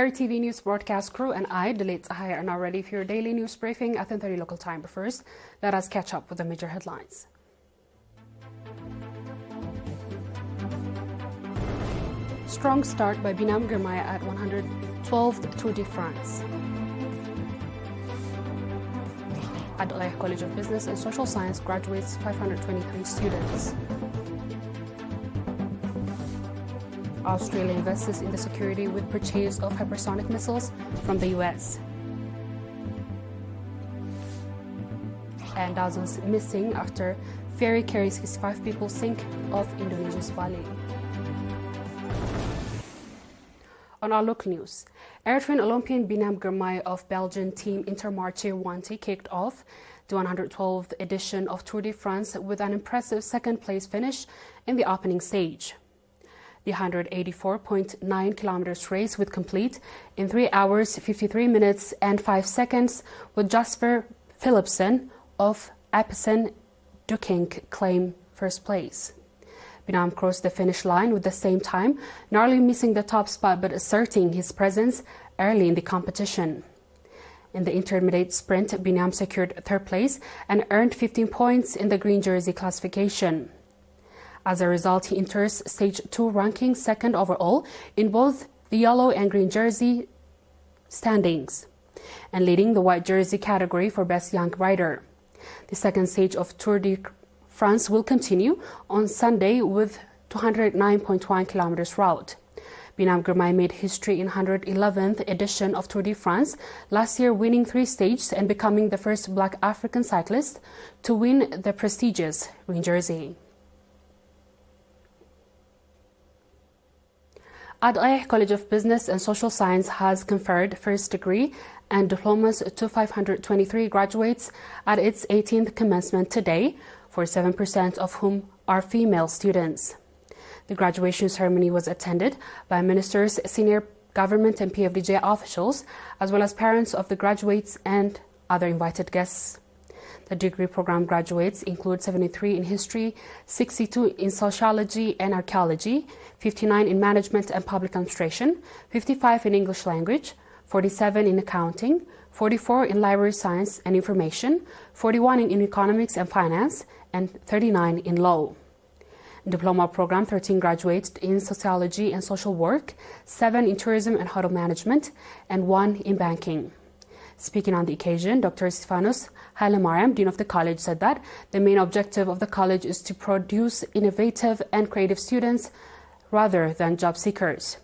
ERi-TV news broadcast crew and I, Delit Sahaya, are now ready for your daily news briefing at 10:30 local time. But first, let us catch up with the major headlines. Strong start by Binam Girmaya at 112th Tour de France. ERi College of Business and Social Science graduates 523 students. Australia invests in the security with purchase of hypersonic missiles from the US. And dozens missing after ferry carries 65 people sink off Indonesia's Bali. On our local news, Eritrean Olympian Binam Girmay of Belgian team Intermarché Wanty kicked off the 112th edition of Tour de France with an impressive second-place finish in the opening stage. The 184.9 kilometers race would complete in 3 hours, 53 minutes and 5 seconds, with Jasper Philipsen of Apesen Dukink claim first place. Binam crossed the finish line with the same time, narrowly missing the top spot but asserting his presence early in the competition. In the intermediate sprint, Binam secured third place and earned 15 points in the green jersey classification. As a result, he enters Stage 2 ranking second overall in both the yellow and green jersey standings, and leading the white jersey category for Best Young Rider. The second stage of Tour de France will continue on Sunday with 209.1 kilometers route. Binam Girmay made history in 111th edition of Tour de France, last year winning 3 stages and becoming the first black African cyclist to win the prestigious green jersey. ERi College of Business and Social Science has conferred first degree and diplomas to 523 graduates at its 18th commencement today, 47% of whom are female students. The graduation ceremony was attended by ministers, senior government and PFDJ officials, as well as parents of the graduates and other invited guests. The degree program graduates include 73 in history, 62 in sociology and archaeology, 59 in management and public administration, 55 in English language, 47 in accounting, 44 in library science and information, 41 in economics and finance, and 39 in law. Diploma program, 13 graduates in sociology and social work, 7 in tourism and hotel management, and 1 in banking. Speaking on the occasion, Dr. Stefanos Hailemariam, Dean of the College, said that the main objective of the college is to produce innovative and creative students rather than job seekers.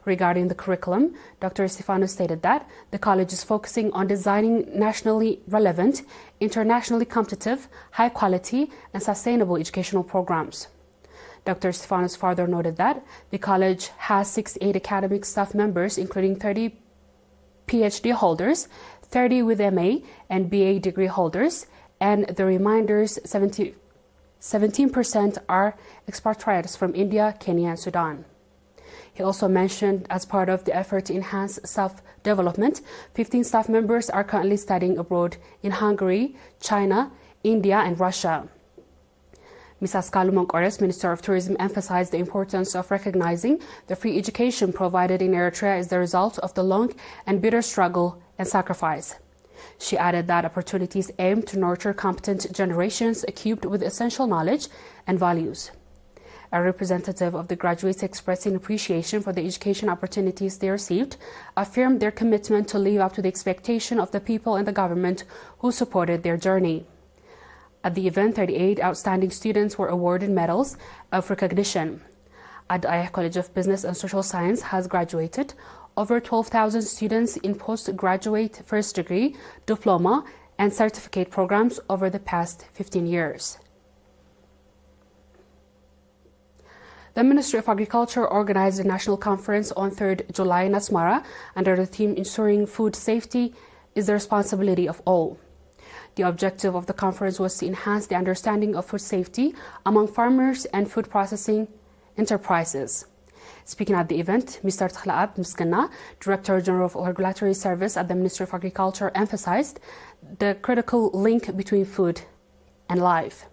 Regarding the curriculum, Dr. Stefanos stated that the college is focusing on designing nationally relevant, internationally competitive, high-quality and sustainable educational programs. Dr. Stefanos further noted that the college has 68 academic staff members, including 30 PhD holders, 30 with MA and BA degree holders, and the remainders 17% are expatriates from India, Kenya, and Sudan. He also mentioned, as part of the effort to enhance staff development, 15 staff members are currently studying abroad in Hungary, China, India, and Russia. Ms. Askalu Monkores, Minister of Tourism, emphasized the importance of recognizing the free education provided in Eritrea as the result of the long and bitter struggle and sacrifice. She added that opportunities aim to nurture competent generations equipped with essential knowledge and values. A representative of the graduates, expressing appreciation for the education opportunities they received, affirmed their commitment to live up to the expectation of the people and the government who supported their journey. At the event, 38 outstanding students were awarded medals of recognition. ERi College of Business and Social Science has graduated over 12,000 students in postgraduate first degree, diploma, and certificate programs over the past 15 years. The Ministry of Agriculture organized a national conference on 3rd July in Asmara under the theme "Ensuring Food Safety is the Responsibility of All." The objective of the conference was to enhance the understanding of food safety among farmers and food processing enterprises. Speaking at the event, Mr. Tlaab Mskana, Director General of Regulatory Service at the Ministry of Agriculture, emphasized the critical link between food and life.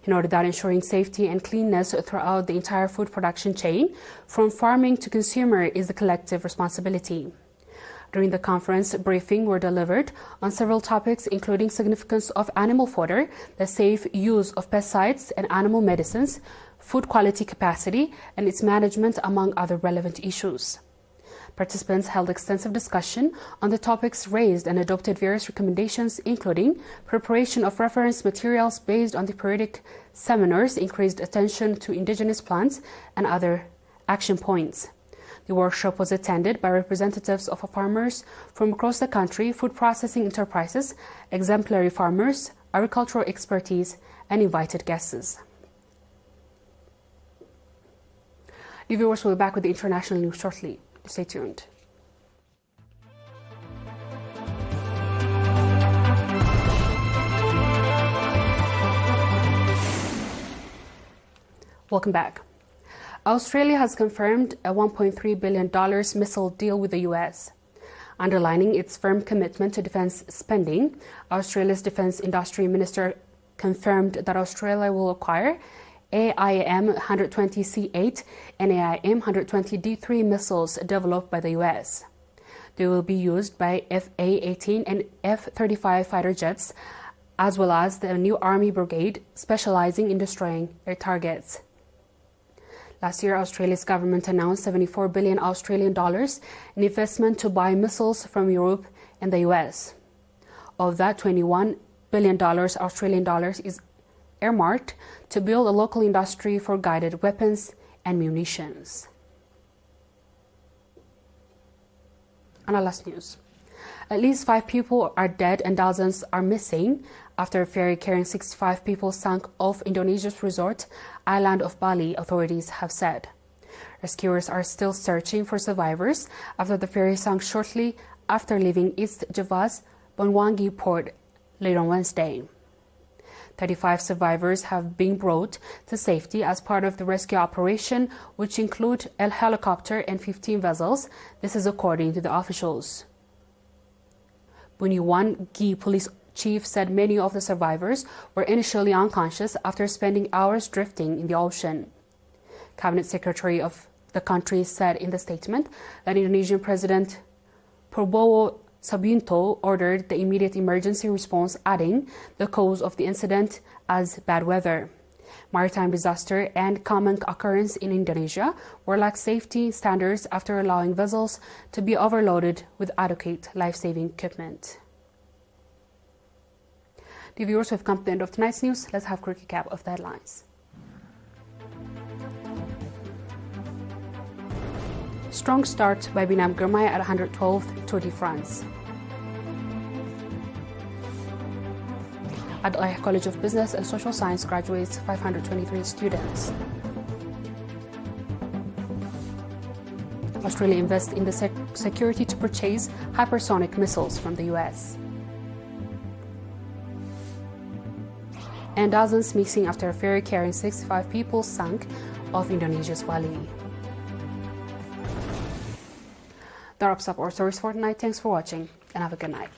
He noted that ensuring safety and cleanness throughout the entire food production chain, from farming to consumer, is a collective responsibility. During the conference, briefings were delivered on several topics, including significance of animal fodder, the safe use of pesticides and animal medicines, food quality capacity, and its management, among other relevant issues. Participants held extensive discussion on the topics raised and adopted various recommendations, including preparation of reference materials based on the periodic seminars, increased attention to indigenous plants, and other action points. The workshop was attended by representatives of farmers from across the country, food processing enterprises, exemplary farmers, agricultural expertise, and invited guests. The viewers will be back with the international news shortly. Stay tuned. Welcome back. Australia has confirmed a $1.3 billion missile deal with the U.S. Underlining its firm commitment to defense spending, Australia's Defense Industry Minister confirmed that Australia will acquire AIM-120C8 and AIM-120D3 missiles developed by the U.S. They will be used by F/A-18 and F-35 fighter jets, as well as the new Army brigade specializing in destroying air targets. Last year, Australia's government announced $74 billion Australian dollars in investment to buy missiles from Europe and the U.S. Of that, $21 billion Australian dollars is earmarked to build a local industry for guided weapons and munitions. On our last news, at least 5 people are dead and dozens are missing after a ferry carrying 65 people sank off Indonesia's resort island of Bali, authorities have said. Rescuers are still searching for survivors after the ferry sank shortly after leaving East Java's Banyuwangi port late on Wednesday. 35 survivors have been brought to safety as part of the rescue operation, which include a helicopter and 15 vessels. This is according to the officials. Banyuwangi police chief said many of the survivors were initially unconscious after spending hours drifting in the ocean. Cabinet Secretary of the country said in the statement that Indonesian President Prabowo Subianto ordered the immediate emergency response, adding the cause of the incident as bad weather. Maritime disaster and common occurrence in Indonesia were lack safety standards after allowing vessels to be overloaded with adequate life-saving equipment. The viewers, have come to the end of tonight's news. Let's have a quick recap of the headlines. Strong start by Binam Girmay at 112th Tour de France. At ERi College of Business and Social Science graduates 523 students. Australia invests in the security to purchase hypersonic missiles from the US. And dozens missing after a ferry carrying 65 people sank off Indonesia's Bali. That wraps up our stories for tonight. Thanks for watching and have a good night.